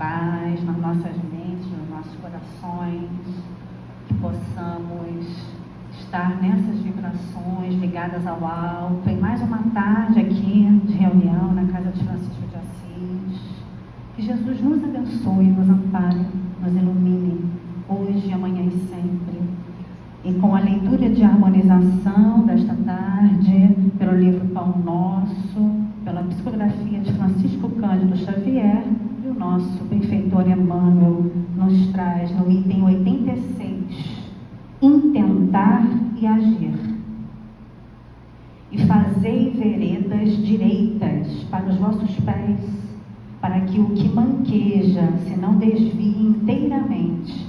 paz nas nossas mentes, nos nossos corações, que possamos estar nessas vibrações ligadas ao alto, em mais uma tarde aqui de reunião na casa de Francisco de Assis. Que Jesus nos abençoe, nos ampare, nos ilumine, hoje, amanhã e sempre. E com a leitura de harmonização desta tarde, pelo livro Pão Nosso, pela psicografia de Francisco Cândido Xavier, e o nosso benfeitor Emmanuel nos traz no item 86, intentar e agir. E fazei veredas direitas para os vossos pés, para que o que manqueja se não desvie inteiramente,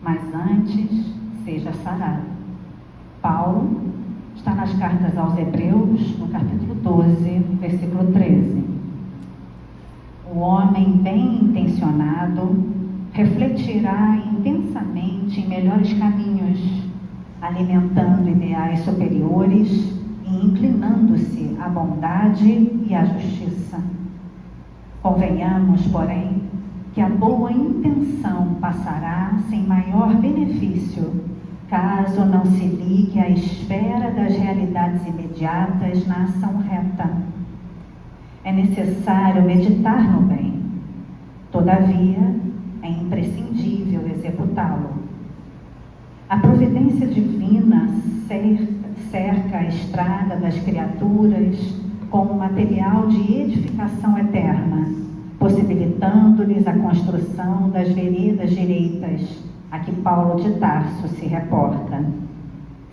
mas antes seja sarado. Paulo está nas cartas aos Hebreus, no capítulo 12, versículo 13. O homem bem intencionado refletirá intensamente em melhores caminhos, alimentando ideais superiores e inclinando-se à bondade e à justiça. Convenhamos, porém, que a boa intenção passará sem maior benefício, caso não se ligue à espera das realidades imediatas na ação reta. É necessário meditar no bem. Todavia, é imprescindível executá-lo. A providência divina cerca a estrada das criaturas como material de edificação eterna, possibilitando-lhes a construção das veredas direitas a que Paulo de Tarso se reporta.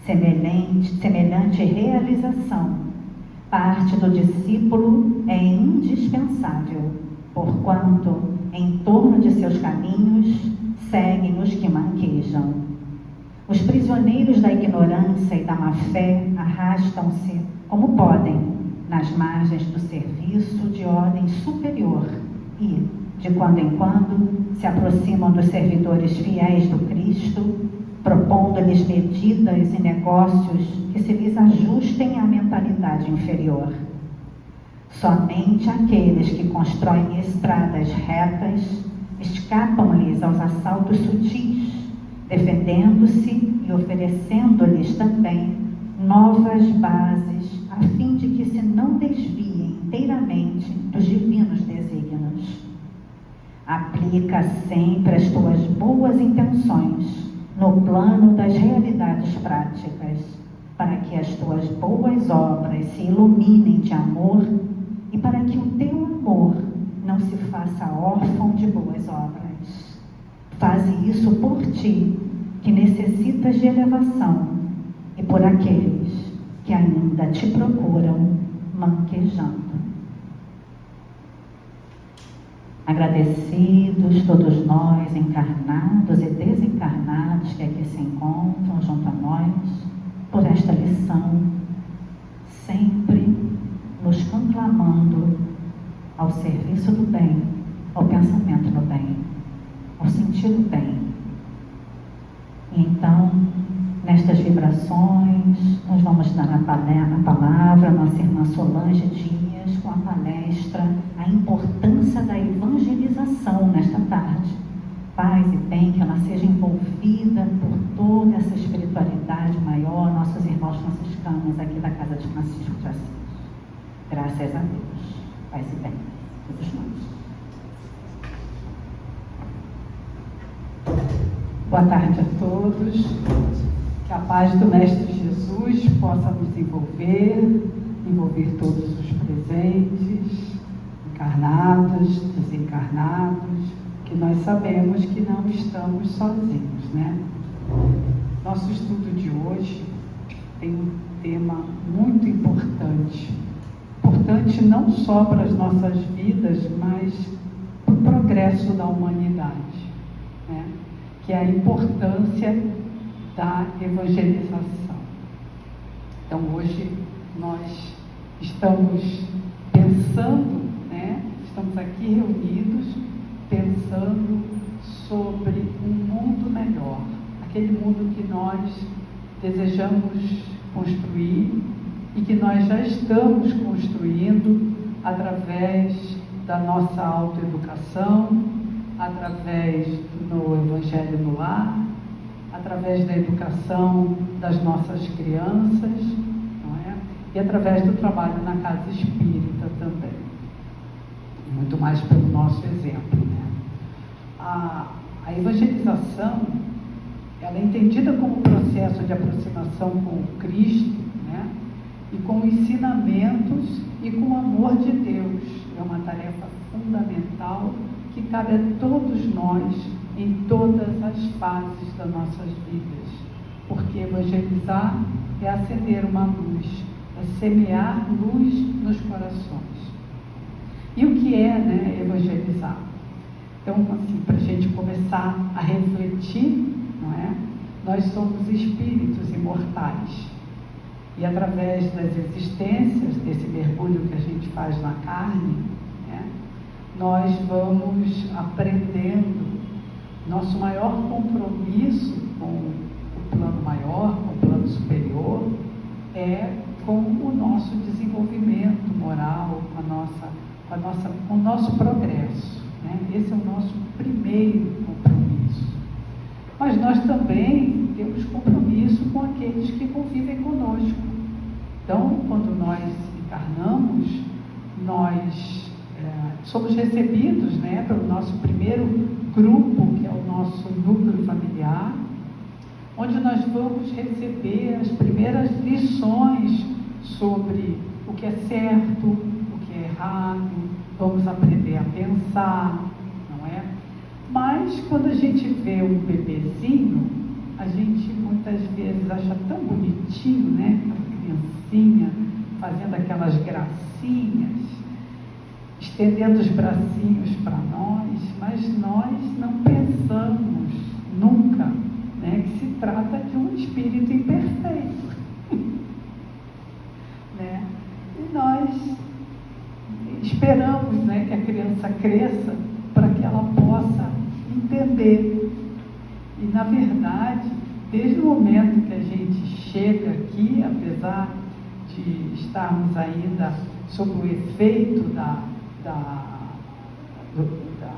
Semelhante realização, parte do discípulo é indispensável, porquanto, em torno de seus caminhos, seguem os que manquejam. Os prisioneiros da ignorância e da má-fé arrastam-se, como podem, nas margens do serviço de ordem superior e, de quando em quando, se aproximam dos servidores fiéis do Cristo, propondo-lhes medidas e negócios que se lhes ajustem à mentalidade inferior. Somente aqueles que constroem estradas retas escapam-lhes aos assaltos sutis, defendendo-se e oferecendo-lhes também novas bases a fim de que se não desviem inteiramente dos divinos desígnios. Aplica sempre as tuas boas intenções no plano das realidades práticas, para que as tuas boas obras se iluminem de amor e para que o teu amor não se faça órfão de boas obras. Faze isso por ti, que necessitas de elevação, e por aqueles que ainda te procuram manquejando. Agradecidos todos nós, encarnados e desencarnados, que aqui se encontram junto a nós, por esta lição, sempre nos conclamando ao serviço do bem, ao pensamento no bem, ao sentir o bem. E então, nestas vibrações, nós vamos dar a palavra à nossa irmã Solange Dias, com a palestra A Importância da Evangelização nesta tarde. Paz e bem, que ela seja envolvida por toda essa espiritualidade maior, nossos irmãos franciscanos aqui da Casa de Francisco de Assis. Graças a Deus. Paz e bem, todos nós. Boa tarde a todos. Que a paz do Mestre Jesus possa nos envolver todos os presentes, encarnados, desencarnados, que nós sabemos que não estamos sozinhos, né? Nosso estudo de hoje tem um tema muito importante. Importante não só para as nossas vidas, mas para o progresso da humanidade, né? Que é a importância da evangelização. Então, hoje nós estamos pensando, né? Estamos aqui reunidos pensando sobre um mundo melhor, aquele mundo que nós desejamos construir e que nós já estamos construindo através da nossa autoeducação, através do Evangelho no lar, através da educação das nossas crianças, não é? E através do trabalho na casa espírita também. E muito mais pelo nosso exemplo, né? A evangelização, ela é entendida como um processo de aproximação com o Cristo, né? E com ensinamentos e com o amor de Deus. É uma tarefa fundamental que cabe a todos nós em todas as fases das nossas vidas. Porque evangelizar é acender uma luz, é semear luz nos corações. E o que é, né, evangelizar? Então, assim, para a gente começar a refletir, não é? Nós somos espíritos imortais. E através das existências, desse mergulho que a gente faz na carne, né, nós vamos aprendendo. Nosso maior compromisso com o plano maior, com o plano superior, é com o nosso desenvolvimento moral, com o nosso progresso, né? Esse é o nosso primeiro compromisso. Mas nós também temos compromisso com aqueles que convivem conosco. Então, quando nós encarnamos, nós somos recebidos, né, pelo nosso primeiro grupo, que é o nosso núcleo familiar, onde nós vamos receber as primeiras lições sobre o que é certo, o que é errado, vamos aprender a pensar, não é? Mas quando a gente vê um bebezinho, a gente muitas vezes acha tão bonitinho, né? Aquela criancinha fazendo aquelas gracinhas, estendendo os bracinhos para nós, mas nós não pensamos nunca, né, que se trata de um espírito imperfeito. Né? E nós esperamos, né, que a criança cresça para que ela possa entender. E, na verdade, desde o momento que a gente chega aqui, apesar de estarmos ainda sob o efeito da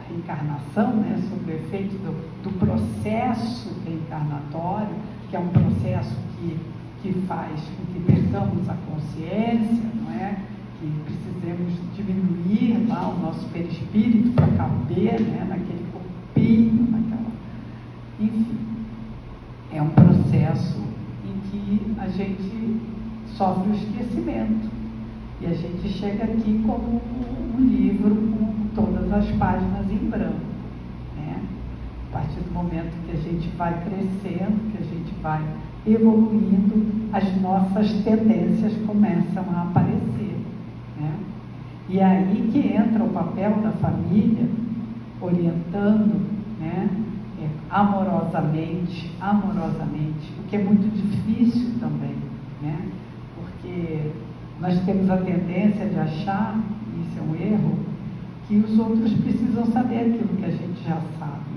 reencarnação, né, sob o efeito do processo reencarnatório, que é um processo que faz com que percamos a consciência, não é? Que precisemos diminuir lá o nosso perispírito para caber, né, naquele corpinho, enfim, é um processo em que a gente sofre o esquecimento. E a gente chega aqui como um livro com todas as páginas em branco, né? A partir do momento que a gente vai crescendo, que a gente vai evoluindo, as nossas tendências começam a aparecer, né? E é aí que entra o papel da família, orientando, né, amorosamente, o que é muito difícil também, né? Porque nós temos a tendência de achar, isso é um erro, que os outros precisam saber aquilo que a gente já sabe.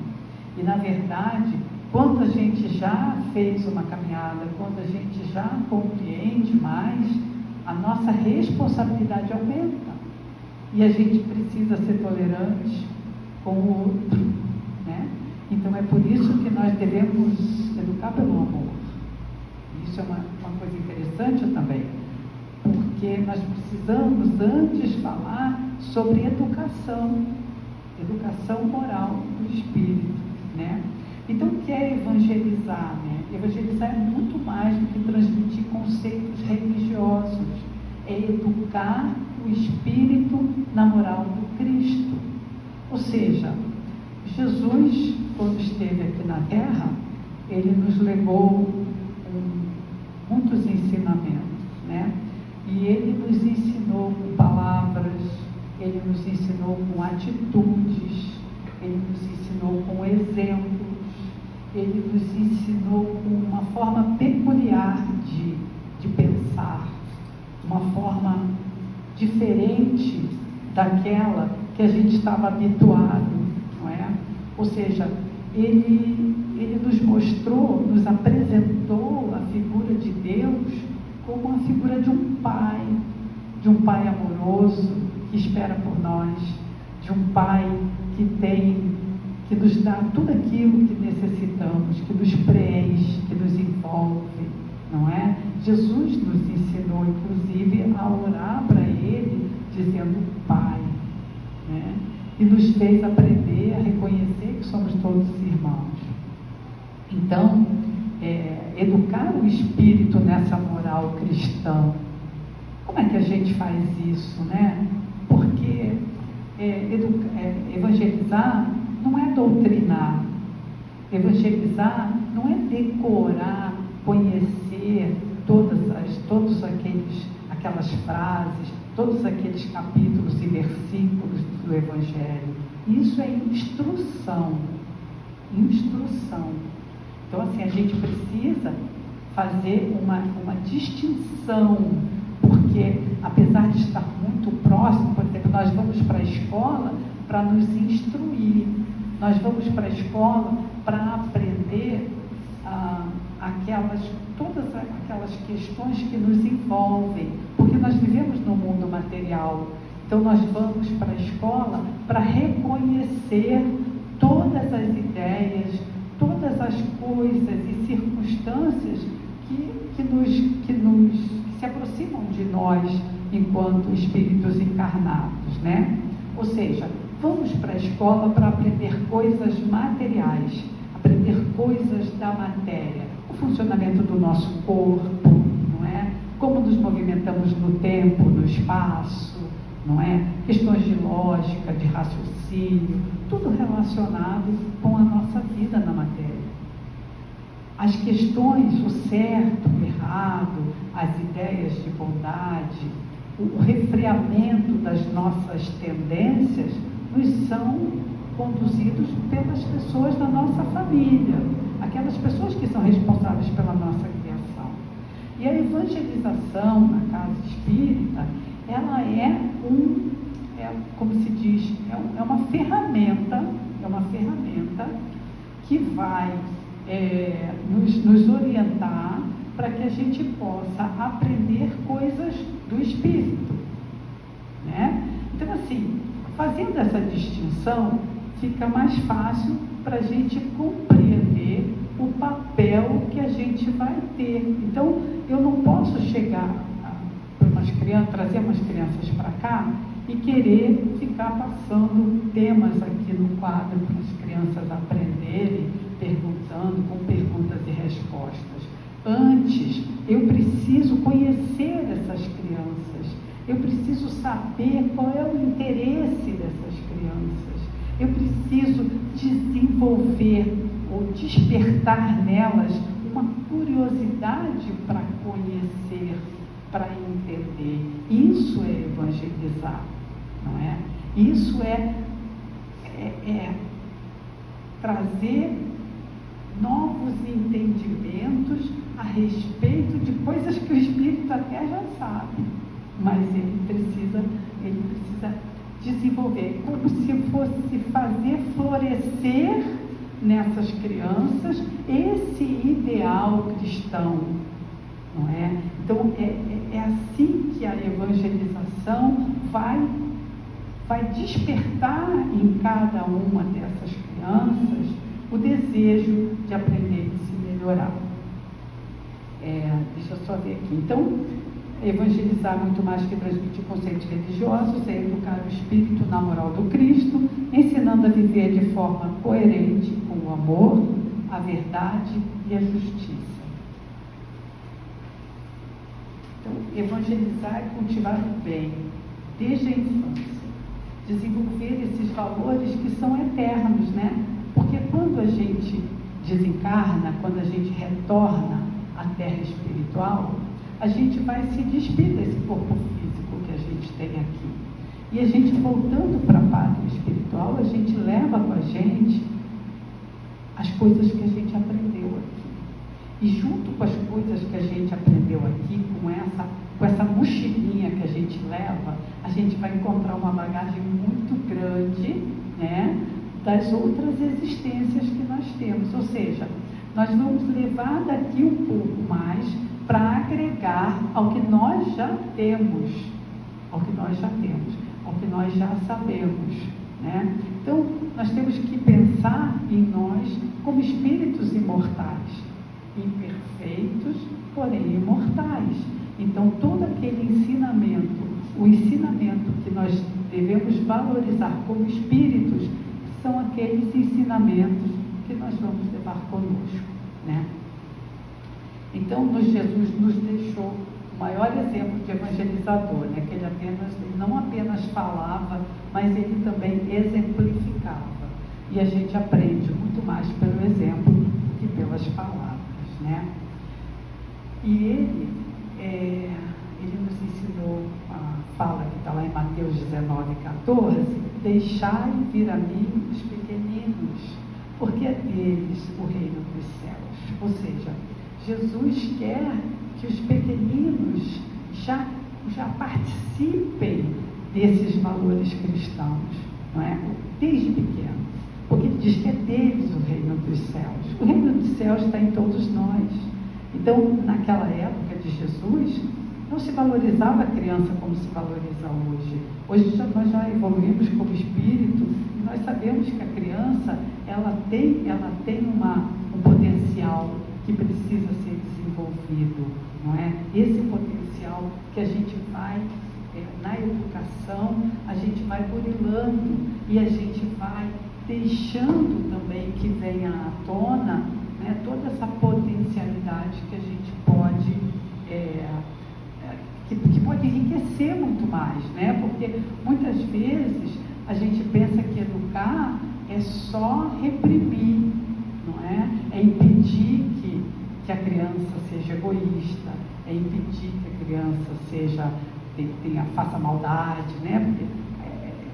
E, na verdade, quando a gente já fez uma caminhada, quando a gente já compreende mais, a nossa responsabilidade aumenta. E a gente precisa ser tolerante com o outro, né? Então, é por isso que nós devemos educar pelo amor. Isso é uma coisa interessante também, porque nós precisamos antes falar sobre educação moral do espírito, né? Então, o que é evangelizar, né? Evangelizar é muito mais do que transmitir conceitos religiosos, é educar o espírito na moral do Cristo. Ou seja, Jesus, quando esteve aqui na Terra, ele nos legou muitos ensinamentos, né? E ele nos ensinou com palavras, ele nos ensinou com atitudes, ele nos ensinou com exemplos, ele nos ensinou com uma forma peculiar de pensar, uma forma diferente daquela que a gente estava habituado, não é? Ou seja, ele nos mostrou, nos apresentou a figura de Deus como a figura de um pai amoroso que espera por nós, de um pai que que nos dá tudo aquilo que necessitamos, que nos preenche, que nos envolve, não é? Jesus nos ensinou, inclusive, a orar para Ele, dizendo Pai, né? E nos fez aprender a reconhecer que somos todos irmãos. Então, educar o espírito nessa moral cristã. Como é que a gente faz isso, né? Porque evangelizar não é doutrinar. Evangelizar não é decorar, conhecer todas aquelas frases, todos aqueles capítulos e versículos do Evangelho. Isso é instrução. Instrução. Então, assim, a gente precisa fazer uma distinção, porque, apesar de estar muito próximo, por exemplo, nós vamos para a escola para nos instruir, nós vamos para a escola para aprender todas aquelas questões que nos envolvem, porque nós vivemos no mundo material. Então, nós vamos para a escola para reconhecer todas as ideias, todas as coisas e circunstâncias que se aproximam de nós enquanto espíritos encarnados, né? Ou seja, vamos para a escola para aprender coisas materiais, aprender coisas da matéria, o funcionamento do nosso corpo, não é? Como nos movimentamos no tempo, no espaço, não é? Questões de lógica, de raciocínio, tudo relacionado com a nossa vida na matéria. As questões, o certo, o errado, as ideias de bondade, o refreamento das nossas tendências nos são conduzidos pelas pessoas da nossa família, aquelas pessoas que são responsáveis pela nossa criação. E a evangelização na casa espírita, ela como se diz, é uma ferramenta que vai nos orientar para que a gente possa aprender coisas do espírito, né? Então, assim, fazendo essa distinção, fica mais fácil para a gente compreender o papel que a gente vai ter. Então, eu não posso chegar trazer umas crianças para cá e querer ficar passando temas aqui no quadro para as crianças aprenderem, perguntando, com perguntas e respostas. Antes, eu preciso conhecer essas crianças, eu preciso saber qual é o interesse dessas crianças, eu preciso desenvolver ou despertar nelas uma curiosidade para conhecer, para entender. Isso é evangelizar, não é? Isso é trazer novos entendimentos a respeito de coisas que o espírito até já sabe, mas ele precisa desenvolver, como se fosse fazer florescer nessas crianças esse ideal cristão, não é? Então, é assim que a evangelização vai despertar em cada uma dessas crianças o desejo de aprender e se melhorar. Deixa eu só ver aqui. Então, evangelizar muito mais que transmitir conceitos religiosos é educar o espírito na moral do Cristo, ensinando a viver de forma coerente com o amor, a verdade e a justiça. Então, evangelizar é cultivar o bem desde a infância, desenvolver esses valores que são eternos, né? Porque quando a gente desencarna, quando a gente retorna à terra espiritual, a gente vai se despir desse corpo físico que a gente tem aqui. E a gente, voltando para a pátria espiritual, a gente leva com a gente as coisas que a gente aprendeu aqui. E junto com as coisas que a gente aprendeu aqui, com essa mochilinha que a gente leva, a gente vai encontrar uma bagagem muito grande, né, das outras existências que nós temos. Ou seja, nós vamos levar daqui um pouco mais para agregar ao que nós já temos, ao que nós já sabemos, né? Então, nós temos que pensar em nós como espíritos imortais, imperfeitos, porém imortais. Então, todo aquele ensinamento, o ensinamento que nós devemos valorizar como espíritos, são aqueles ensinamentos que nós vamos levar conosco, né? Então, Jesus nos deixou o maior exemplo de evangelizador, né? Que ele não apenas falava, mas ele também exemplificava. E a gente aprende muito mais pelo exemplo que pelas palavras, né? E ele nos ensinou a fala que está lá em Mateus 19:14, deixai vir a mim os pequeninos, porque é deles o reino dos céus. Ou seja, Jesus quer que os pequeninos já participem desses valores cristãos, não é? Desde pequeno, porque ele diz que é deles o reino dos céus. O reino dos céus está em todos nós. Então, naquela época de Jesus, não se valorizava a criança como se valoriza hoje. Hoje nós já evoluímos como espírito e nós sabemos que a criança ela tem um potencial que precisa ser desenvolvido, não é? Esse potencial que a gente vai, na educação, a gente vai burilando e a gente vai deixando também que venha à tona, né, toda essa potencialidade que a gente pode, que pode enriquecer muito mais, né? Porque muitas vezes a gente pensa que educar é só reprimir, não é? É impedir que a criança seja egoísta, é impedir que a criança faça maldade, né? Porque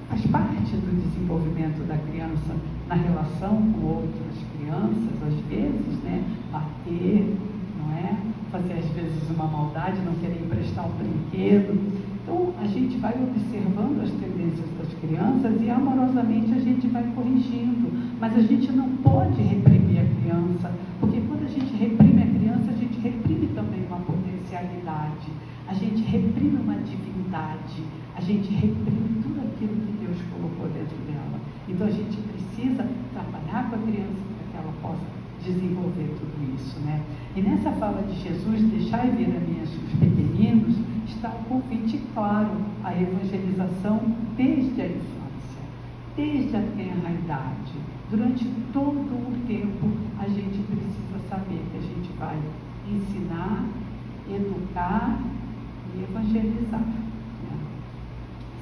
faz parte do desenvolvimento da criança na relação com outras crianças, às vezes, né? Bater, não é? Fazer às vezes uma maldade, não querer emprestar um brinquedo. Então a gente vai observando as tendências das crianças e amorosamente a gente vai corrigindo, mas a gente não pode reprimir a criança, porque quando a gente reprime a criança, a gente reprime também uma potencialidade, a gente reprime uma divindade, a gente reprime tudo aquilo que Deus colocou dentro dela. Então a gente precisa trabalhar com a criança para que ela possa desenvolver tudo isso, né? E nessa fala de Jesus, deixai vir a mim os pequeninos, está um convite claro à evangelização desde a infância, desde a tenra idade. Durante todo o tempo, a gente precisa saber que a gente vai ensinar, educar e evangelizar, né?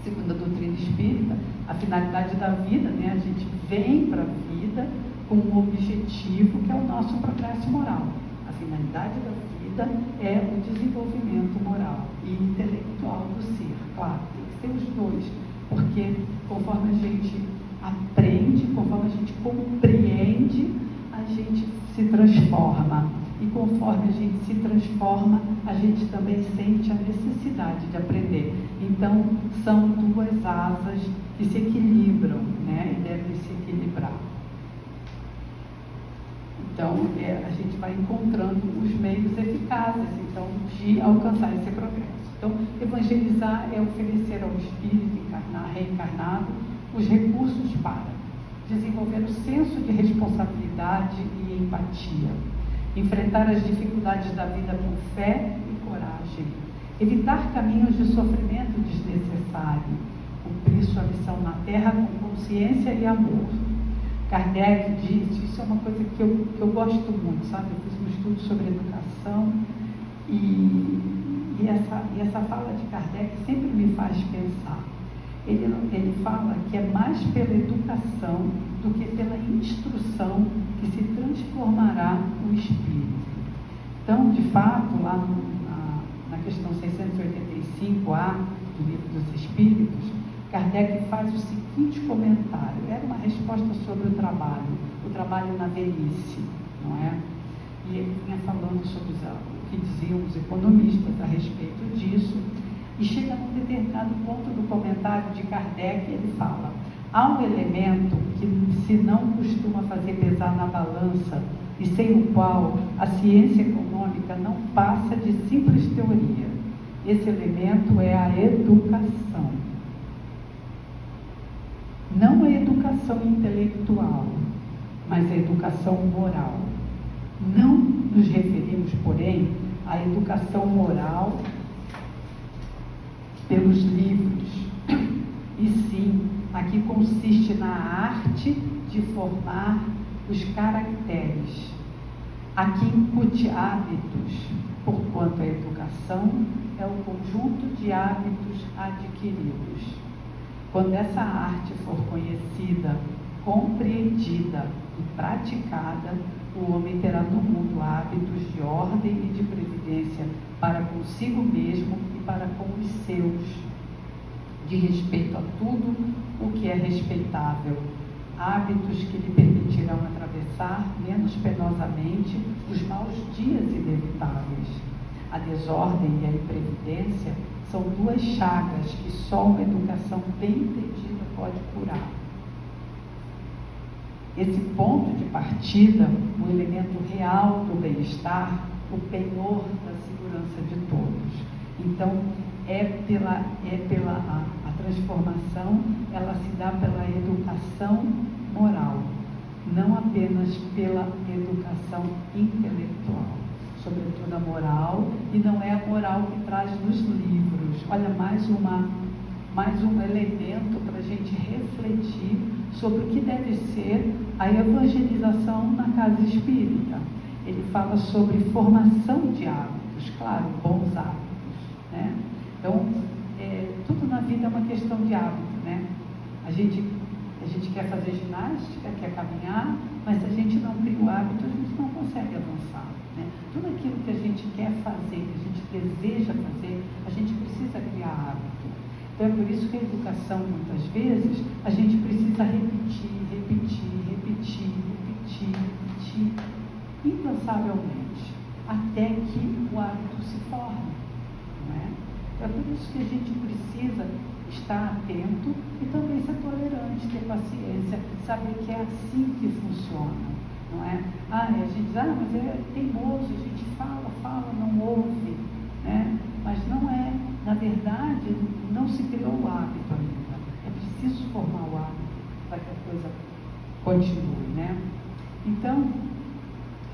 Segundo a doutrina espírita, a finalidade da vida, né? A gente vem para a vida com um objetivo que é o nosso progresso moral. A finalidade da vida é o desenvolvimento moral e intelectual do ser. Claro, tem que ser os dois, porque conforme a gente aprende, conforme a gente compreende, a gente se transforma. E conforme a gente se transforma, a gente também sente a necessidade de aprender. Então, são duas asas que se equilibram, né? E devem se equilibrar. Então, a gente vai encontrando os meios eficazes, então, de alcançar esse progresso. Então, evangelizar é oferecer ao espírito reencarnado os recursos para desenvolver o senso de responsabilidade e empatia, enfrentar as dificuldades da vida com fé e coragem, evitar caminhos de sofrimento desnecessário, cumprir sua missão na Terra com consciência e amor. Kardec disse, isso é uma coisa que eu gosto muito, sabe? Eu fiz um estudo sobre educação e essa fala de Kardec sempre me faz pensar. Ele fala que é mais pela educação do que pela instrução que se transformará o espírito. Então, de fato, lá na questão 685A do Livro dos Espíritos, Kardec faz o seguinte comentário, era uma resposta sobre o trabalho na velhice, não é? E ele vinha falando sobre o que diziam os economistas a respeito disso, e chega num determinado ponto do comentário de Kardec, ele fala, há um elemento que se não costuma fazer pesar na balança e sem o qual a ciência econômica não passa de simples teoria. Esse elemento é a educação. Não a educação intelectual, mas a educação moral. Não nos referimos, porém, à educação moral pelos livros, e sim a que consiste na arte de formar os caracteres, a que incute hábitos, porquanto a educação é o conjunto de hábitos adquiridos. Quando essa arte for conhecida, compreendida e praticada, o homem terá no mundo hábitos de ordem e de previdência para consigo mesmo e para com os seus, de respeito a tudo o que é respeitável, hábitos que lhe permitirão atravessar menos penosamente os maus dias inevitáveis. A desordem e a imprevidência são duas chagas que só uma educação bem entendida pode curar. Esse ponto de partida, o elemento real do bem-estar, o penhor da segurança de todos. Então, a transformação, ela se dá pela educação moral, não apenas pela educação intelectual, sobretudo a moral, e não é a moral que traz nos livros. Olha, mais um elemento para a gente refletir sobre o que deve ser a evangelização na casa espírita. Ele fala sobre formação de hábitos, claro, bons hábitos, né? Então, tudo na vida é uma questão de hábito, né? A gente quer fazer ginástica, quer caminhar, mas se a gente não cria o hábito, a gente não consegue avançar, né? Tudo aquilo que a gente quer fazer, que a gente deseja fazer, a gente precisa criar hábito. Então, é por isso que a educação, muitas vezes, a gente precisa repetir, incansavelmente, até que o hábito se forme, não é? É por isso que a gente precisa estar atento e também ser tolerante, ter paciência, saber que é assim que funciona, não é? A gente diz, mas é teimoso, a gente fala, não ouve, né? Mas não é, na verdade, não se criou o hábito ainda. É preciso formar o hábito para que a coisa continue, né? Então,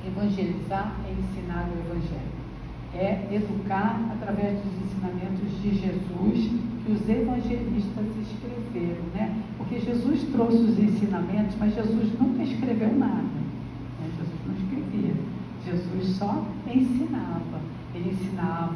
evangelizar é ensinar o Evangelho. É educar através dos ensinamentos de Jesus que os evangelistas escreveram, né? Porque Jesus trouxe os ensinamentos, mas Jesus nunca escreveu nada, né? Jesus não escrevia. Jesus só ensinava. Ele ensinava,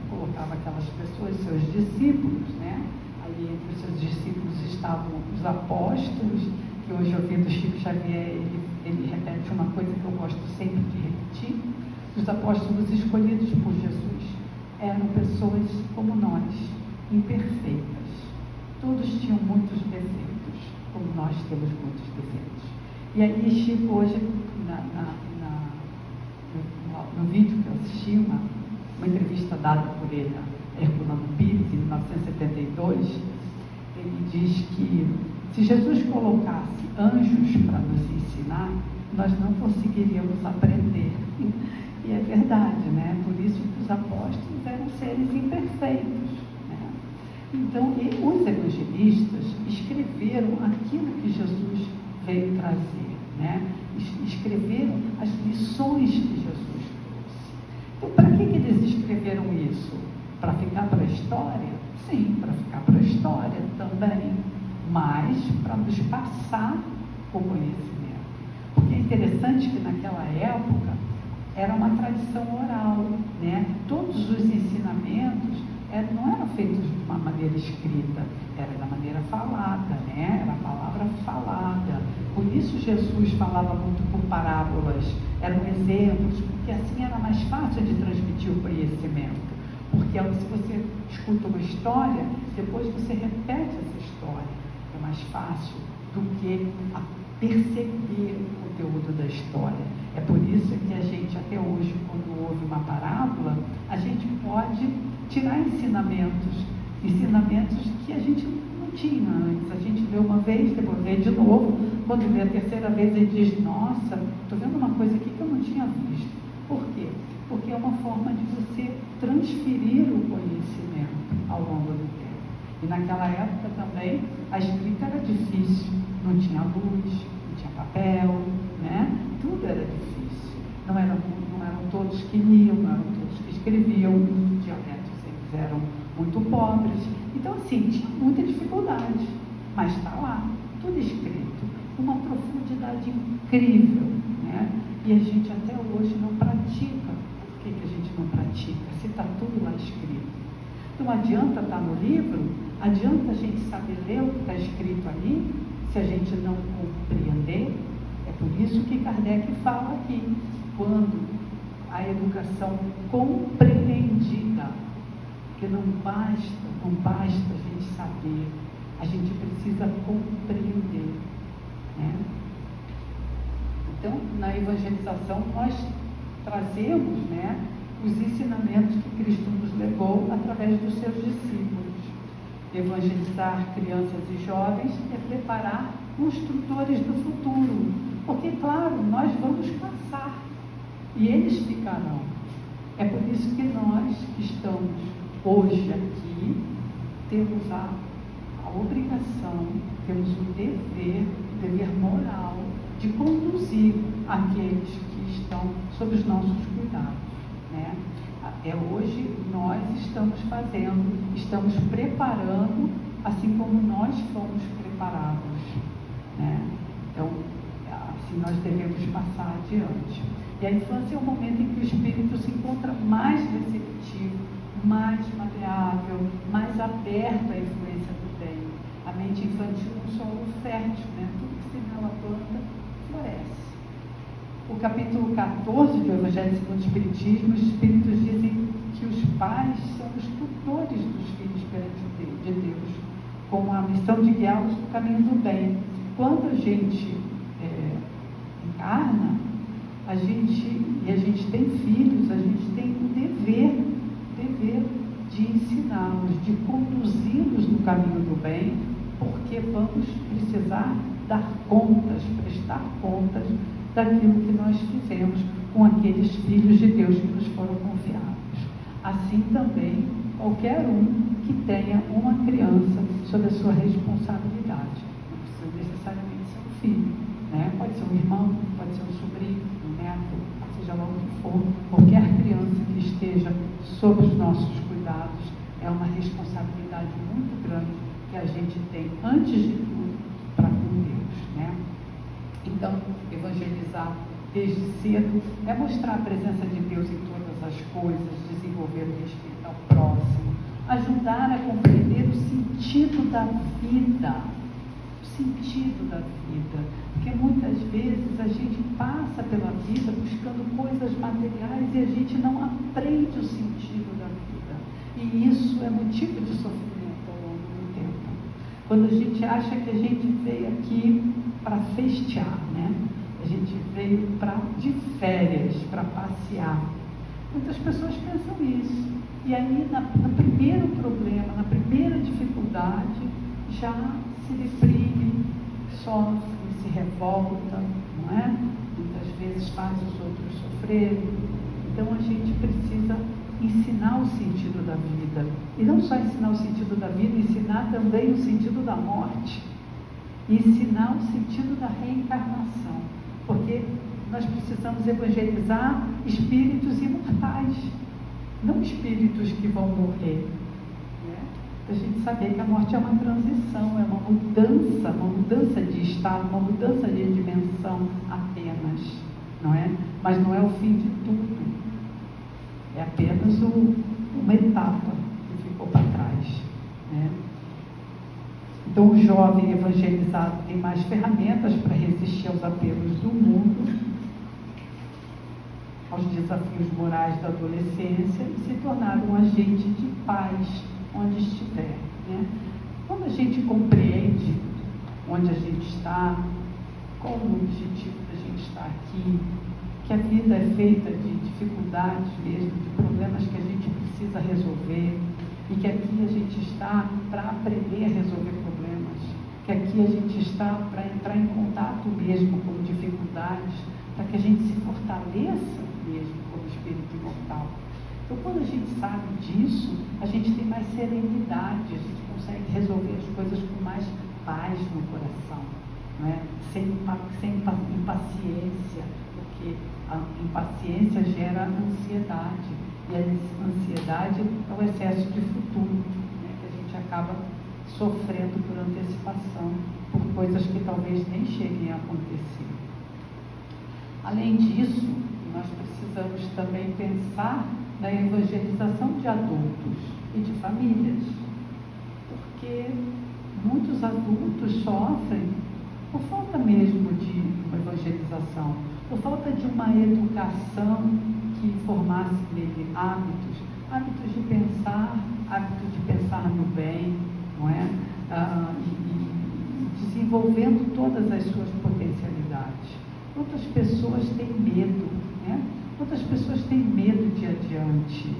colocava aquelas pessoas, seus discípulos, né? Aí entre os seus discípulos estavam os apóstolos, que hoje, ouvindo Chico Xavier, ele repete uma coisa que eu gosto sempre de repetir. Os apóstolos escolhidos por Jesus eram pessoas como nós, imperfeitas. Todos tinham muitos defeitos, como nós temos muitos defeitos. E aí Chico hoje, no vídeo que eu assisti, uma entrevista dada por ele a Herculano Pires, em 1972, ele diz que se Jesus colocasse anjos para nos ensinar, nós não conseguiríamos aprender. E é verdade, né? Por isso que os apóstolos eram seres imperfeitos, né? Então, os evangelistas escreveram aquilo que Jesus veio trazer, né? Escreveram as lições que Jesus trouxe. Então, para que eles escreveram isso? Para ficar para a história? Sim, para ficar para a história também, mas para nos passar o conhecimento. Porque é interessante que naquela época era uma tradição oral, né? Todos os ensinamentos não eram feitos de uma maneira escrita, era da maneira falada, né? Era a palavra falada. Por isso Jesus falava muito por parábolas, eram exemplos, porque assim era mais fácil de transmitir o conhecimento. Porque se você escuta uma história, depois você repete essa história. É mais fácil do que perceber o conteúdo da história. É por isso que a gente, até hoje, quando ouve uma parábola, a gente pode tirar ensinamentos que a gente não tinha antes. A gente vê uma vez, depois vê de novo. Quando vê a terceira vez, ele diz, nossa, estou vendo uma coisa aqui que eu não tinha visto. Por quê? Porque é uma forma de você transferir o conhecimento ao longo do tempo. E naquela época também a escrita era difícil, não tinha luz, não tinha papel, né? Tudo era difícil. Não eram todos que liam, não eram todos que escreviam, os dialetos eles eram muito pobres. Então, assim, tinha muita dificuldade, mas está lá, tudo escrito, uma profundidade incrível, né? E a gente até hoje não pratica. Por que a gente não pratica? Se está tudo lá escrito. Não adianta estar no livro, adianta a gente saber ler o que está escrito ali, se a gente não compreender. É por isso que Kardec fala aqui, quando a educação compreendida, porque não basta a gente saber, a gente precisa compreender, né? Então, na evangelização, nós trazemos, né, os ensinamentos que Cristo nos legou através dos seus discípulos. Evangelizar crianças e jovens é preparar construtores do futuro, porque, claro, nós vamos passar e eles ficarão. É por isso que nós que estamos hoje aqui temos a obrigação, temos o dever moral de conduzir aqueles que estão sob os nossos cuidados, né? Hoje nós estamos preparando, assim como nós fomos preparados, né? Então, assim nós devemos passar adiante. E a infância é o momento em que o espírito se encontra mais receptivo, mais maleável, mais aberto à influência do bem. A mente infantil é um solo fértil, né? Tudo que se nela planta floresce. O capítulo 14 do Evangelho segundo o Espiritismo, os Espíritos dizem que os pais são os tutores dos filhos perante de Deus, com a missão de guiá-los no caminho do bem. Quando a gente encarna, a gente tem filhos, a gente tem o dever de ensiná-los, de conduzi-los no caminho do bem, porque vamos precisar prestar contas daquilo que nós fizemos com aqueles filhos de Deus que nos foram confiados. Assim também, qualquer um que tenha uma criança sob a sua responsabilidade. Não precisa necessariamente ser um filho, né? Pode ser um irmão, pode ser um sobrinho, um neto, seja lá o que for. Qualquer criança que esteja sob os nossos cuidados é uma responsabilidade muito grande que a gente tem, antes de tudo, para com Deus, né? Então, evangelizar desde cedo é mostrar a presença de Deus em todas as coisas, desenvolver o respeito ao próximo, ajudar a compreender o sentido da vida. O sentido da vida. Porque muitas vezes a gente passa pela vida buscando coisas materiais e a gente não aprende o sentido da vida. E isso é motivo de sofrimento ao longo do tempo. Quando a gente acha que a gente veio aqui para festear, né? A gente veio de férias, para passear. Muitas pessoas pensam isso. E aí, no primeiro problema, na primeira dificuldade, já se deprime, sofre, se revolta, não é? Muitas vezes faz os outros sofrerem. Então, a gente precisa ensinar o sentido da vida. E não só ensinar o sentido da vida, ensinar também o sentido da morte. E ensinar o sentido da reencarnação. Porque nós precisamos evangelizar espíritos imortais, não espíritos que vão morrer. Né? A gente saber que a morte é uma transição, é uma mudança de estado, uma mudança de dimensão apenas, não é? Mas não é o fim de tudo. É apenas uma etapa que ficou para trás, né? Então, o jovem evangelizado tem mais ferramentas para resistir aos apelos do mundo, aos desafios morais da adolescência e se tornar um agente de paz onde estiver, né? Quando a gente compreende onde a gente está, qual o objetivo da gente estar aqui, que a vida é feita de dificuldades mesmo, de problemas que a gente precisa resolver, e que aqui a gente está para aprender a resolver problemas, que aqui a gente está para entrar em contato mesmo com dificuldades, para que a gente se fortaleça mesmo como espírito imortal. Então, quando a gente sabe disso, a gente tem mais serenidade, a gente consegue resolver as coisas com mais paz no coração, não é? Sem impaciência, porque a impaciência gera ansiedade, e a ansiedade é o excesso de futuro, né? Que a gente acaba sofrendo por antecipação, por coisas que talvez nem cheguem a acontecer. Além disso, nós precisamos também pensar na evangelização de adultos e de famílias, porque muitos adultos sofrem por falta mesmo de uma evangelização, por falta de uma educação que formasse nele hábitos de pensar no bem, não é? E desenvolvendo todas as suas potencialidades. Quantas pessoas têm medo, né? Quantas pessoas têm medo de ir adiante,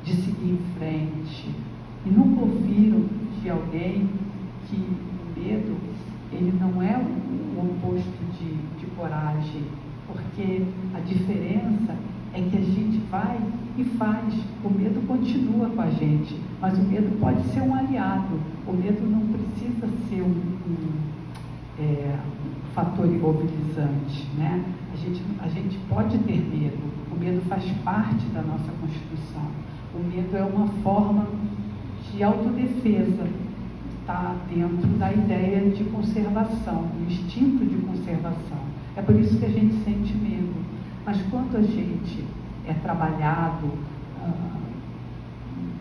de seguir em frente, e nunca ouviram de alguém que o medo, ele não é o oposto de coragem, porque a diferença é que a gente vai e faz. O medo continua com a gente, mas o medo pode ser um aliado. O medo não precisa ser um fator imobilizante, né? A gente pode ter medo. O medo faz parte da nossa constituição. O medo é uma forma de autodefesa, está dentro da ideia de conservação, do instinto de conservação. É por isso que a gente sente medo. Mas quando a gente é trabalhado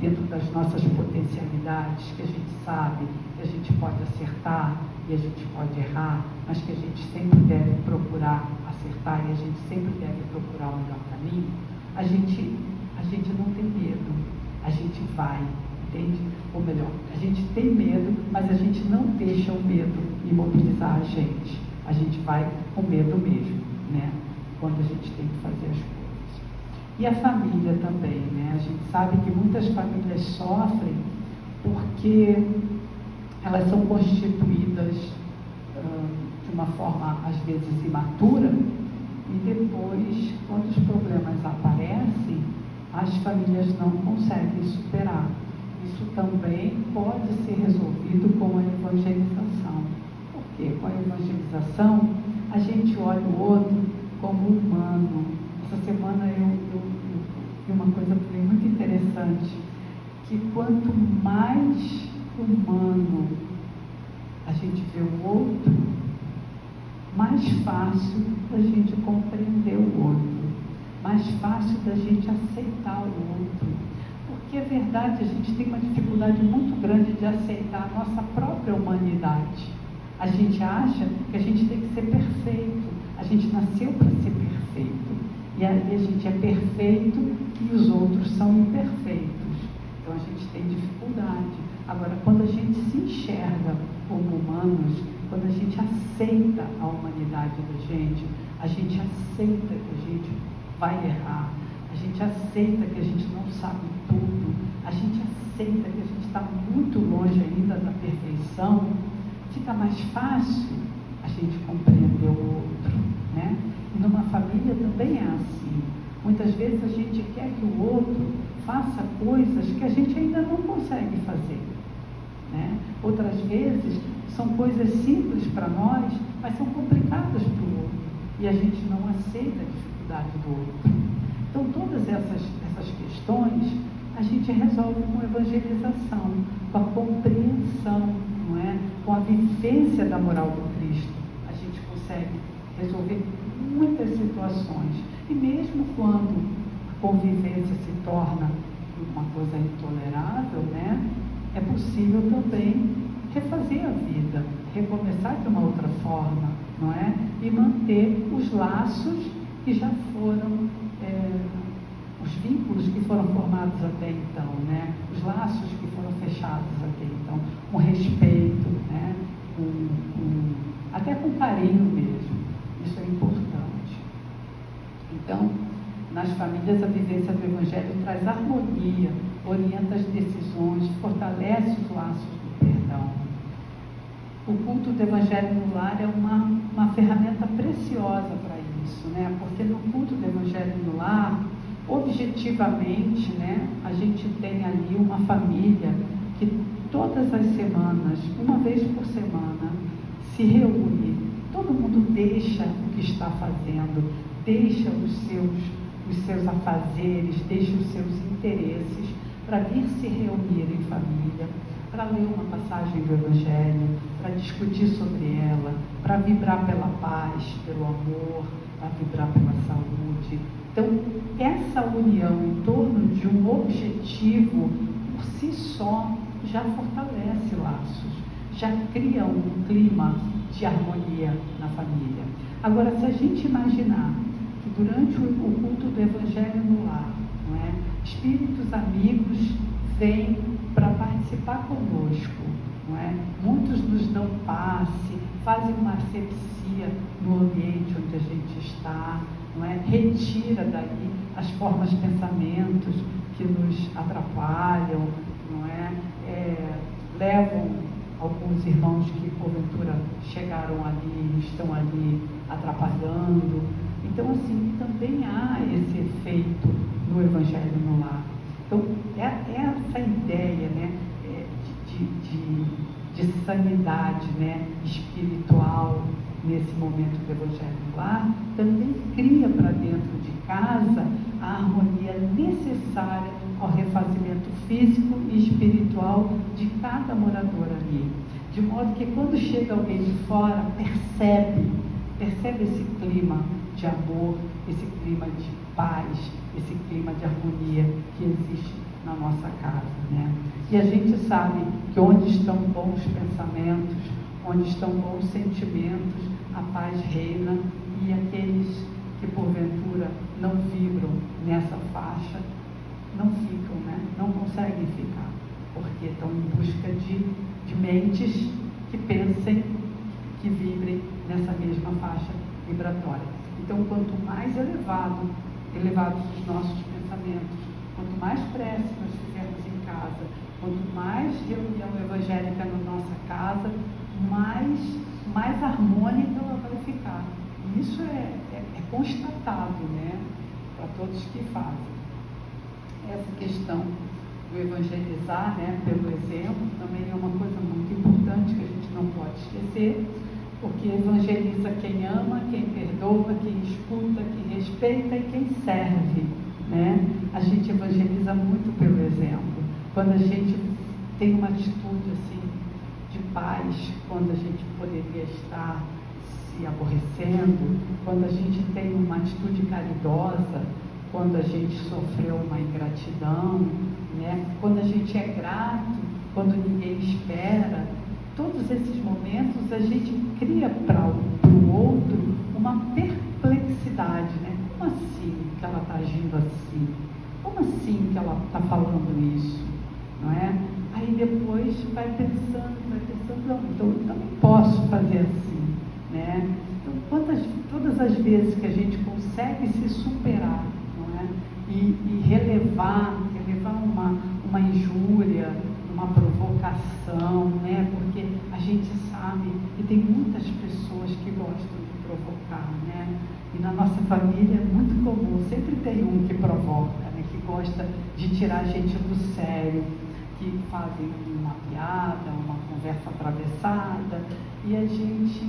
dentro das nossas potencialidades, que a gente sabe que a gente pode acertar e a gente pode errar, mas que a gente sempre deve procurar acertar e a gente sempre deve procurar o melhor caminho, a gente não tem medo, a gente vai, entende? Ou melhor, a gente tem medo, mas a gente não deixa o medo imobilizar a gente vai com medo mesmo, né? Quando a gente tem que fazer as coisas. E a família também, né? A gente sabe que muitas famílias sofrem porque elas são constituídas de uma forma, às vezes, imatura, e depois, quando os problemas aparecem, as famílias não conseguem superar. Isso também pode ser resolvido com a evangelização. Porque com a evangelização, a gente olha o outro como humano. Essa semana eu vi uma coisa também muito interessante, que quanto mais humano a gente vê o outro, mais fácil da gente compreender o outro, mais fácil da gente aceitar o outro. Porque é verdade, a gente tem uma dificuldade muito grande de aceitar a nossa própria humanidade. A gente acha que a gente tem que ser perfeito, a gente nasceu para ser perfeito, e aí a gente é perfeito e os outros são imperfeitos. Então a gente tem dificuldade. Agora, quando a gente se enxerga como humanos, quando a gente aceita a humanidade da gente, a gente aceita que a gente vai errar, a gente aceita que a gente não sabe tudo, a gente aceita que a gente está muito longe ainda da perfeição, fica mais fácil a gente compreender o outro, né? E numa família também é assim. Muitas vezes a gente quer que o outro faça coisas que a gente ainda não consegue fazer, né? Outras vezes são coisas simples para nós, mas são complicadas para o outro, e a gente não aceita a dificuldade do outro. Então todas essas questões a gente resolve com a evangelização, com a compreensão, não é? Com a vivência da moral do Cristo. A gente consegue resolver muitas situações. E mesmo quando a convivência se torna uma coisa intolerável, né? É possível também refazer a vida, recomeçar de uma outra forma, não é? E manter os laços que já foram, os vínculos que foram formados até então, né? Os laços que foram fechados até então, com respeito, né? Até com carinho mesmo. Isso é importante. Então, nas famílias, a vivência do Evangelho traz harmonia, orienta as decisões, fortalece os laços do perdão. O culto do Evangelho no lar é uma ferramenta preciosa para isso, né? Porque no culto do Evangelho no lar, objetivamente, né, a gente tem ali uma família que todas as semanas, uma vez por semana, se reúne. Todo mundo deixa o que está fazendo, deixa os seus afazeres, deixa os seus interesses para vir se reunir em família, para ler uma passagem do Evangelho, para discutir sobre ela, para vibrar pela paz, pelo amor, para vibrar pela saúde. Então, essa união em torno de um objetivo, por si só, já fortalece laços, já cria um clima de harmonia na família. Agora, se a gente imaginar que durante o culto do Evangelho no lar, não é, espíritos amigos vêm para participar conosco, não é? Muitos nos dão passe, fazem uma asepsia no ambiente onde a gente está, não é? Retira daí as formas de pensamentos que nos atrapalham, não é? Levam alguns irmãos que porventura chegaram ali, estão ali atrapalhando. Então, assim, também há esse efeito no Evangelho no lar. Então, essa ideia, né, de sanidade, né, espiritual nesse momento do Evangelho no lar, também cria para dentro de casa a harmonia necessária ao refazimento físico e espiritual de cada morador ali. De modo que quando chega alguém de fora, percebe esse clima de amor, esse clima de paz, esse clima de harmonia que existe na nossa casa, né? E a gente sabe que onde estão bons pensamentos, onde estão bons sentimentos, a paz reina, e aqueles que porventura não vibram nessa faixa, não ficam, né? Não conseguem ficar, porque estão em busca de mentes que pensem, que vibrem nessa mesma faixa vibratória. Então, quanto mais elevados os nossos pensamentos, quanto mais prece nós fizermos em casa, quanto mais reunião evangélica na nossa casa, mais harmônica ela vai ficar. E isso é constatado, né, para todos que fazem. Essa questão do evangelizar, né, pelo exemplo, também é uma coisa muito importante que a gente não pode esquecer, porque evangeliza quem ama, quem perdoa, quem escuta, quem respeita e quem serve, né? A gente evangeliza muito pelo exemplo. Quando a gente tem uma atitude assim de paz, quando a gente poderia estar se aborrecendo, quando a gente tem uma atitude caridosa, quando a gente sofreu uma ingratidão, né? Quando a gente é grato, quando ninguém espera, todos esses momentos a gente cria para o outro uma perplexidade, né? Como assim que ela está agindo assim? Como assim que ela está falando isso? Não é? Aí depois vai pensando, não, então eu também posso fazer assim, né? Então, todas as vezes que a gente consegue se superar, não é? E relevar uma injúria, uma provocação, né? Porque a gente sabe que tem muitas pessoas que gostam de provocar, né? E na nossa família é muito comum, sempre tem um que provoca, né? Que gosta de tirar a gente do sério, que fazem uma piada, uma conversa atravessada, e a gente,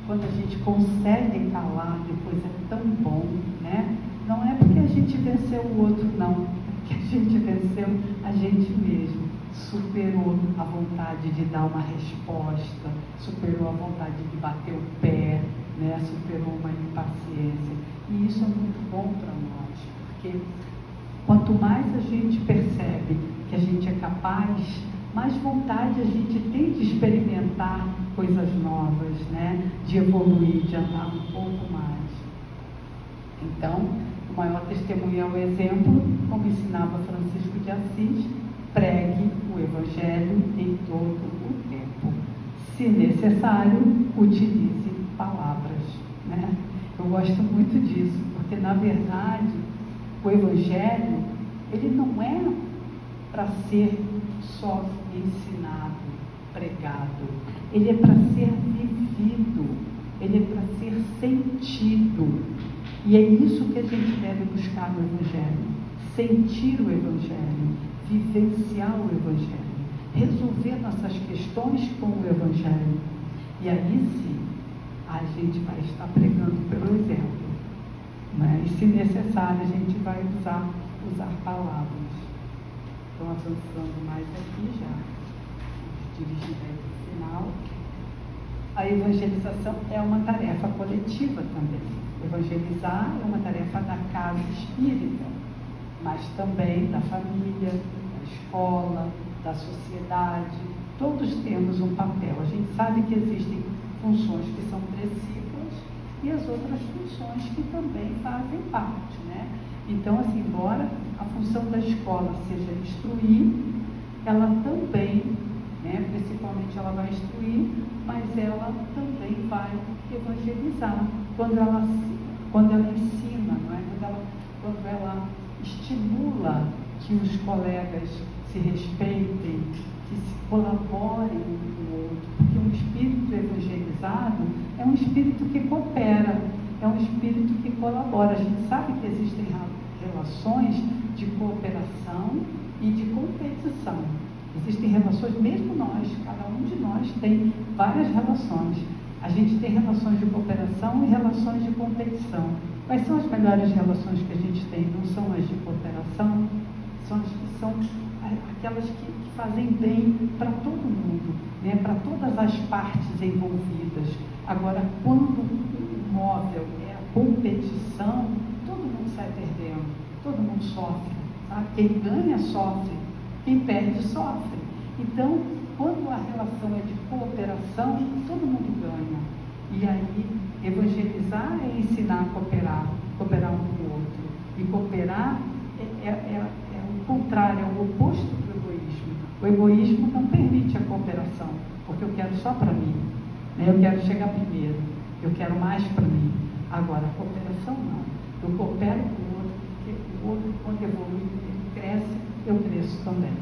quando a gente consegue calar, depois é tão bom, né? Não é porque a gente venceu o outro, não, é porque a gente venceu a gente mesmo, superou a vontade de dar uma resposta, superou a vontade de bater o pé, né? Superou uma impaciência. E isso é muito bom para nós, porque quanto mais a gente percebe que a gente é capaz, mais vontade a gente tem de experimentar coisas novas, né? De evoluir, de andar um pouco mais. Então, o maior testemunho é o exemplo, como ensinava Francisco de Assis: pregue o Evangelho em todo o tempo. Se necessário, utilize palavras, né? Eu gosto muito disso, porque na verdade o Evangelho, ele não é para ser só ensinado, pregado, ele é para ser vivido, ele é para ser sentido, e é isso que a gente deve buscar no Evangelho. sentir o Evangelho, vivenciar o Evangelho, resolver nossas questões com o Evangelho. E aí sim, a gente vai estar pregando pelo exemplo, né? E se necessário, a gente vai usar palavras. Então, avançando mais aqui já, dirigindo aí para o final. A evangelização é uma tarefa coletiva também. Evangelizar é uma tarefa da casa espírita, mas também da família, da escola, da sociedade. Todos temos um papel. A gente sabe que existem funções que são precípuas e as outras funções que também fazem parte, né? Então, assim, embora a função da escola seja instruir, ela também, né, principalmente ela vai instruir, mas ela também vai evangelizar quando ela ensina, não é? Quando ela estimula que os colegas se respeitem, que se colaborem um com o outro, porque um espírito evangelizado é um espírito que coopera, é um espírito que colabora. A gente sabe que existem relações de cooperação e de competição. Existem relações, mesmo nós, cada um de nós tem várias relações. A gente tem relações de cooperação e relações de competição. Quais são as melhores relações que a gente tem? Não são as de cooperação? São as que são aquelas que fazem bem para todo mundo, né? Para todas as partes envolvidas. Agora, quando o móvel é a competição, todo mundo sai perdendo, todo mundo sofre, sabe? Quem ganha sofre, quem perde sofre. Então, quando a relação é de cooperação, todo mundo ganha. E aí, evangelizar é ensinar a cooperar um com o outro. E cooperar é o contrário, é o oposto do egoísmo. O egoísmo não permite a cooperação, porque eu quero só para mim, né? Eu quero chegar primeiro, eu quero mais para mim. Agora, a cooperação não. Eu coopero com o outro, porque o outro, quando evolui, ele cresce, eu cresço também.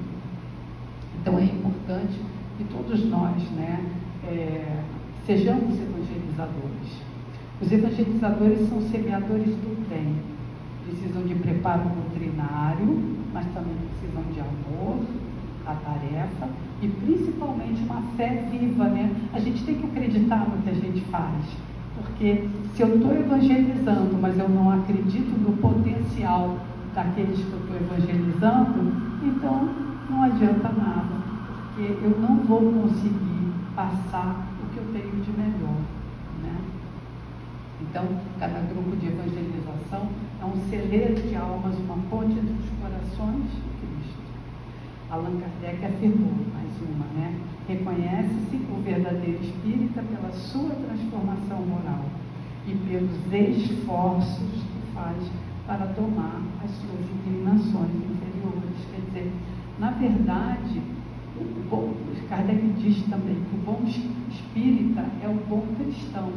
Então, é importante que todos nós, né, sejamos evangelizadores. Os evangelizadores são semeadores do bem. Precisam de preparo doutrinário, mas também precisam de amor, a tarefa e principalmente uma fé viva, né? A gente tem que acreditar no que a gente faz, porque se eu estou evangelizando, mas eu não acredito no potencial daqueles que eu estou evangelizando, então não adianta nada, porque eu não vou conseguir passar o que eu tenho de melhor, né? Então, cada grupo de evangelização é um celeiro de almas, uma ponte entre os corações de Cristo. Allan Kardec afirmou, mais uma, né? Reconhece-se o verdadeiro espírita pela sua transformação moral e pelos esforços que faz para domar as suas inclinações inferiores. Quer dizer, na verdade, Kardec diz também que o bom espírita é o bom cristão,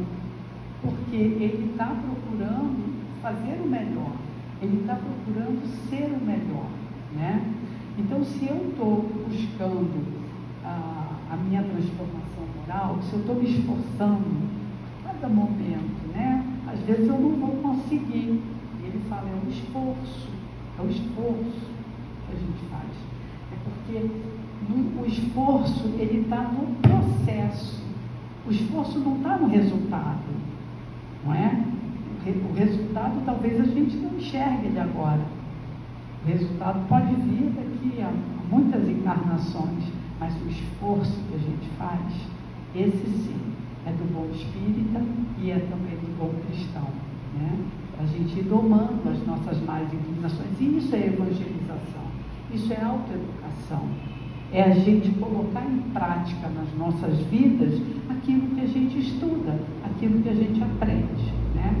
porque ele está procurando fazer o melhor, ele está procurando ser o melhor, né? Então, se eu estou buscando a minha transformação moral, se eu estou me esforçando a cada momento, né? Às vezes eu não vou conseguir. Ele fala, é o esforço que a gente faz. É porque o esforço, ele está no processo. O esforço não está no resultado, não é? O resultado talvez a gente não enxergue ele agora. O resultado pode vir daqui a muitas encarnações, mas o esforço que a gente faz, esse sim, é do bom espírita e é também do bom cristão, né? A gente ir domando as nossas más inclinações. E isso é evangelização, isso é autoeducação. É a gente colocar em prática nas nossas vidas aquilo que a gente estuda, aquilo que a gente aprende, né?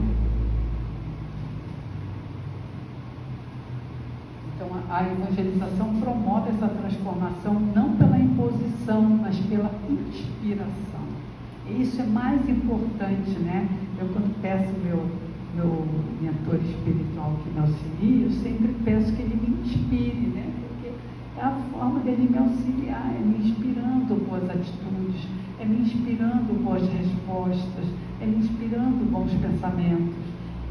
Então, a evangelização promove essa transformação não pela imposição, mas pela inspiração. E isso é mais importante, né? Eu, quando peço meu mentor espiritual que me auxilie, eu sempre peço que ele me inspire, né? Porque é a forma dele me auxiliar, é me inspirando boas atitudes, é me inspirando boas respostas, é me inspirando bons pensamentos.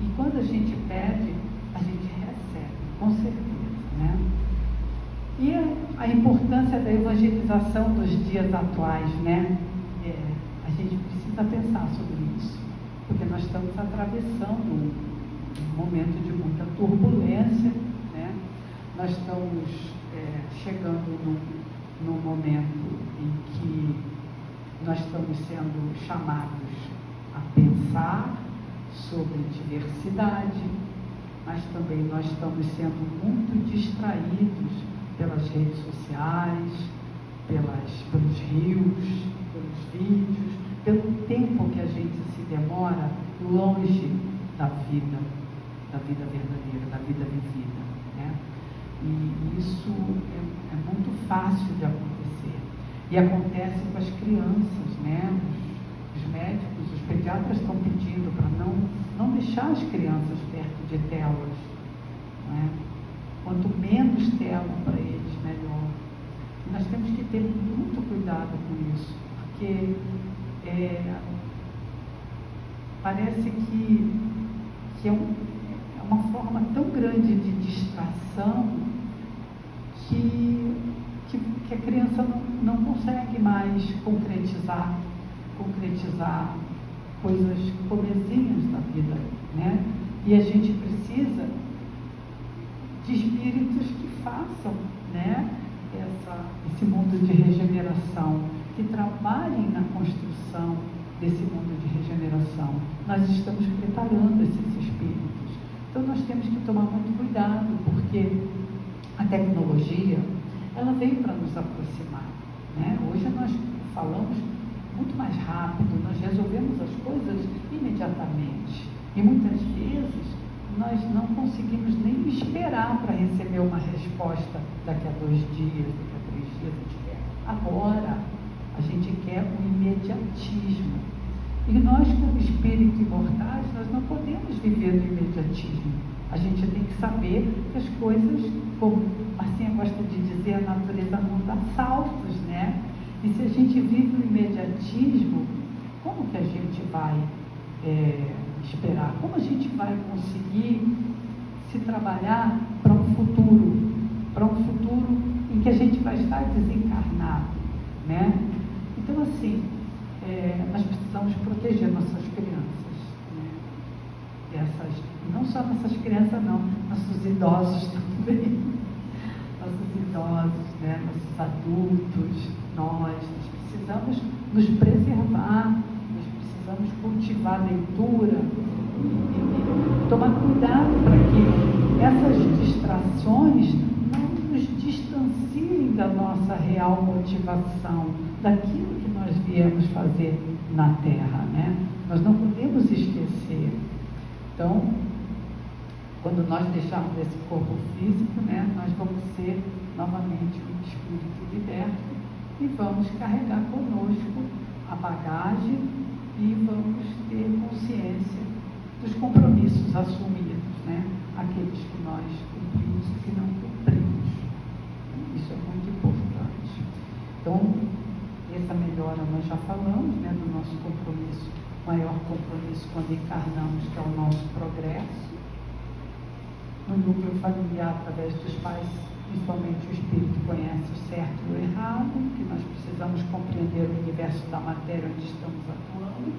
E quando a gente pede, a gente recebe, com certeza. a importância da evangelização dos dias atuais, né? A gente precisa pensar sobre isso, porque nós estamos atravessando um momento de muita turbulência, né? Nós estamos chegando num momento em que nós estamos sendo chamados a pensar sobre diversidade, mas também nós estamos sendo muito distraídos pelas redes sociais, pelos reels, pelos vídeos, pelo tempo que a gente se demora longe da vida verdadeira, da vida vivida, né? E isso é muito fácil de acontecer. E acontece com as crianças, né? Os médicos, os pediatras estão pedindo para não deixar as crianças perto de telas, né? Quanto menos tela para eles, melhor. E nós temos que ter muito cuidado com isso, porque parece que é uma forma tão grande de distração que a criança não consegue mais concretizar coisas comezinhas da vida, né? E a gente precisa de espíritos que façam, né, esse mundo de regeneração, que trabalhem na construção desse mundo de regeneração. Nós estamos preparando esses espíritos. Então nós temos que tomar muito cuidado, porque a tecnologia, ela veio para nos aproximar, né? Hoje nós falamos muito mais rápido, nós resolvemos as coisas imediatamente. E muitas vezes nós não conseguimos nem esperar para receber uma resposta daqui a 2 dias, daqui a 3 dias, a gente quer. Agora, a gente quer o imediatismo. E nós, como espíritos imortais, nós não podemos viver no imediatismo. A gente tem que saber que as coisas, como Marcinha gosta de dizer, a natureza não dá saltos, né? E se a gente vive no imediatismo, como que a gente vai esperar? Como a gente vai conseguir se trabalhar para um futuro em que a gente vai estar desencarnado, né? Então, assim, nós precisamos proteger nossas crianças, né? Não só nossas crianças, não, nossos idosos também, nossos idosos, né? Nossos adultos, nós precisamos nos preservar, nós precisamos cultivar a leitura e tomar cuidado para que essas distrações não nos distanciem da nossa real motivação, daquilo que nós viemos fazer na Terra, né? Nós não podemos esquecer. Então, quando nós deixarmos esse corpo físico, né, nós vamos ser novamente um espírito liberto e vamos carregar conosco a bagagem e vamos ter consciência dos compromissos assumidos, né? Aqueles que nós cumprimos e que não cumprimos. Isso é muito importante. Então, essa melhora nós já falamos, né, do nosso compromisso, maior compromisso quando encarnamos, que é o nosso progresso. No núcleo familiar, através dos pais, principalmente o espírito conhece o certo e o errado, que nós precisamos compreender o universo da matéria onde estamos atuando,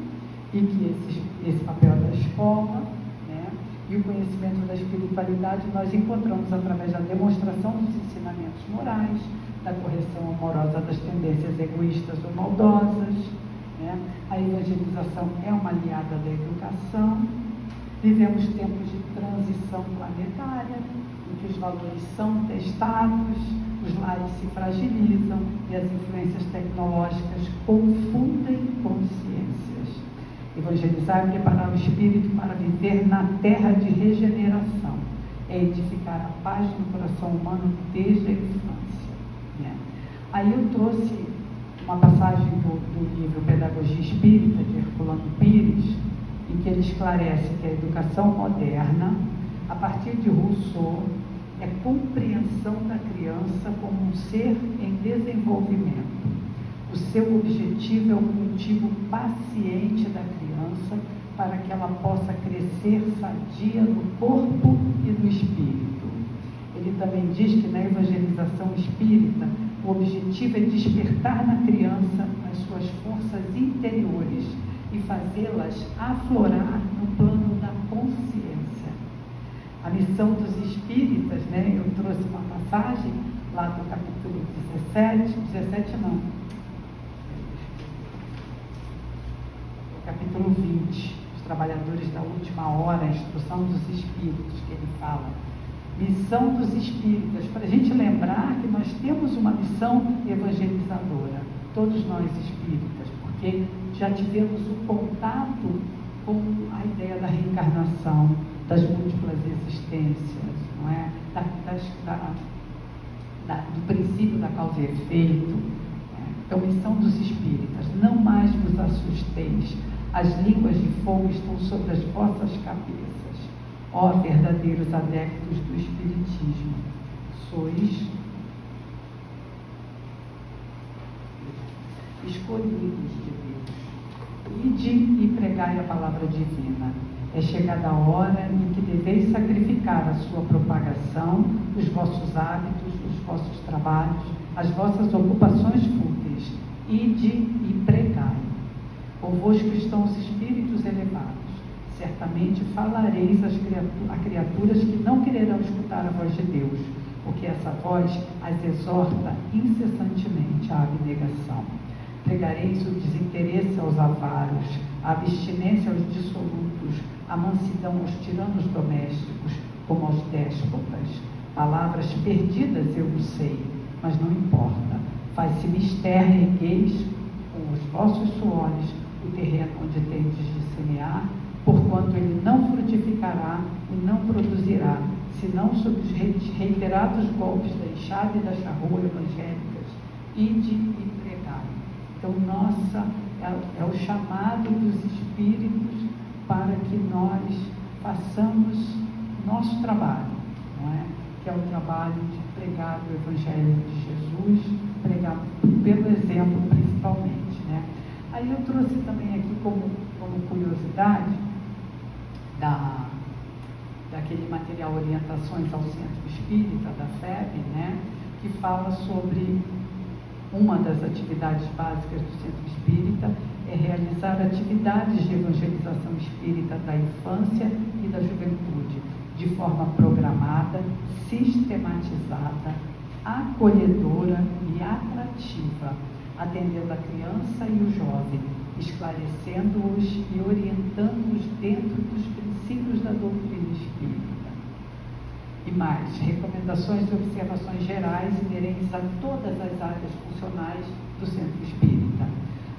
e que esse papel da escola, né, e o conhecimento da espiritualidade nós encontramos através da demonstração dos ensinamentos morais, da correção amorosa das tendências egoístas ou maldosas, né? A evangelização é uma aliada da educação. Vivemos tempos de transição planetária, em que os valores são testados, os lares se fragilizam e as influências tecnológicas confundem consciências. Evangelizar é preparar o espírito para viver na terra de regeneração, é edificar a paz no coração humano desde a infância, né? Aí eu trouxe uma passagem do livro Pedagogia Espírita, de Herculano Pires, em que ele esclarece que a educação moderna, a partir de Rousseau, é compreensão da criança como um ser em desenvolvimento. O seu objetivo é o cultivo paciente da criança para que ela possa crescer sadia no corpo e no espírito. Ele também diz que na evangelização espírita o objetivo é despertar na criança as suas forças interiores e fazê-las aflorar no plano da consciência. A missão dos espíritas, né, eu trouxe uma passagem lá do capítulo 17 não, o capítulo 20, os trabalhadores da última hora, a instrução dos espíritos, que ele fala. Missão dos espíritas, para a gente lembrar que nós temos uma missão evangelizadora, todos nós espíritas, porque já tivemos o contato com a ideia da reencarnação, das múltiplas existências, não é? Do princípio da causa e efeito. Então, missão dos espíritas: não mais vos assusteis, as línguas de fogo estão sobre as vossas cabeças, ó verdadeiros adeptos do Espiritismo, sois escolhidos de Deus. Ide e pregai a palavra divina. É chegada a hora em que deveis sacrificar a sua propagação, os vossos hábitos, os vossos trabalhos, as vossas ocupações fúteis. Ide e pregai. Convosco estão os espíritos elevados. Certamente falareis a criaturas que não quererão escutar a voz de Deus, porque essa voz as exorta incessantemente à abnegação. Pregareis o desinteresse aos avaros, a abstinência aos dissolutos, a mansidão aos tiranos domésticos, como aos déspotas. Palavras perdidas eu o sei, mas não importa. Faz-se mister, regueis com os vossos suores o terreno onde tendes de semear, porquanto ele não frutificará e não produzirá, senão sob os reiterados golpes da enxada e da charrua evangélicas. Ide e pregai. Então, é o chamado dos espíritos para que nós façamos nosso trabalho, não é? Que é o trabalho de pregar o Evangelho de Jesus, pregar pelo exemplo principalmente, né? Aí eu trouxe também aqui como curiosidade daquele material Orientações ao Centro Espírita, da FEB, né? Que fala sobre uma das atividades básicas do Centro Espírita é realizar atividades de evangelização espírita da infância e da juventude, de forma programada, sistematizada, acolhedora e atrativa, atendendo a criança e o jovem, esclarecendo-os e orientando-os dentro dos princípios da doutrina espírita. E mais, recomendações e observações gerais inerentes a todas as áreas funcionais do Centro Espírita.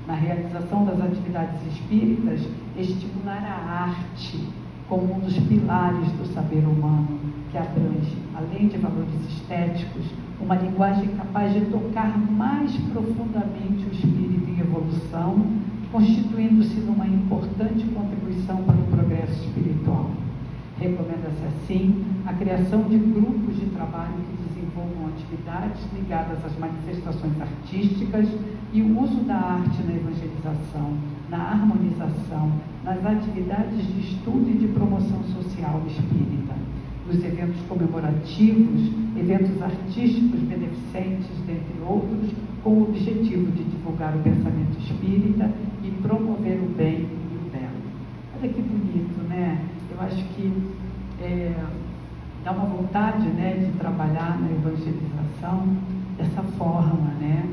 Na realização das atividades espíritas, estimular a arte como um dos pilares do saber humano, que abrange, além de valores estéticos, uma linguagem capaz de tocar mais profundamente o espírito em evolução, constituindo-se numa importante contribuição para o progresso espiritual. Recomenda-se, assim, a criação de grupos de trabalho que desenvolvam atividades ligadas às manifestações artísticas e o uso da arte na evangelização, na harmonização, nas atividades de estudo e de promoção social espírita, nos eventos comemorativos, eventos artísticos beneficentes, dentre outros, com o objetivo de divulgar o pensamento espírita e promover o bem e o belo. Olha que bonito, né? Eu acho que dá uma vontade, né, de trabalhar na evangelização dessa forma, né?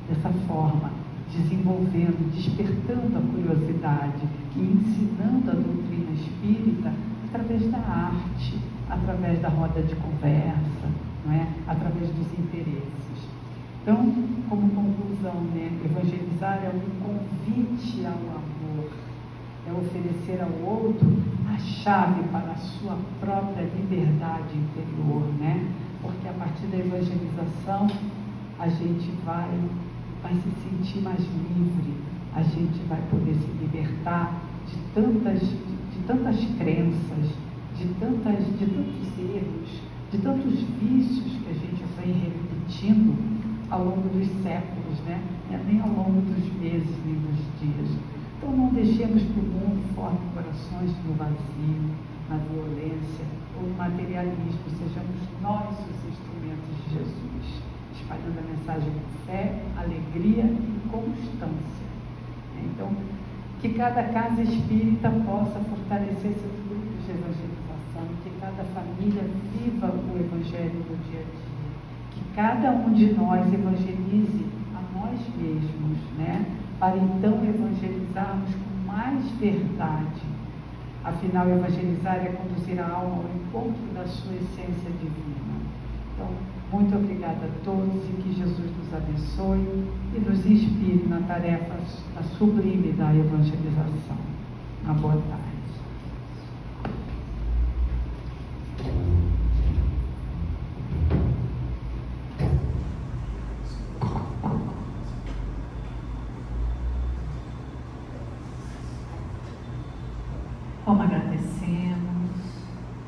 Dessa forma, desenvolvendo, despertando a curiosidade e ensinando a doutrina espírita através da arte, através da roda de conversa, não é? Através dos interesses. Então, como conclusão, né, evangelizar é um convite ao amor, é oferecer ao outro a chave para a sua própria liberdade interior, né? Porque a partir da evangelização a gente vai se sentir mais livre, a gente vai poder se libertar de tantas crenças, de tantos erros, de tantos vícios que a gente vem repetindo ao longo dos séculos, né? Nem ao longo dos meses nem dos dias. Então não deixemos que o mundo forme corações no vazio, na violência ou no materialismo, sejamos nós os instrumentos de Jesus, espalhando a mensagem de fé, alegria e constância. Então, que cada casa espírita possa fortalecer seus grupos de evangelização, que cada família viva o Evangelho no dia a dia, que cada um de nós evangelize a nós mesmos, né? Para então evangelizarmos com mais verdade. Afinal, evangelizar é conduzir a alma ao encontro da sua essência divina. Então, muito obrigada a todos e que Jesus nos abençoe e nos inspire na tarefa sublime da evangelização. Uma boa tarde.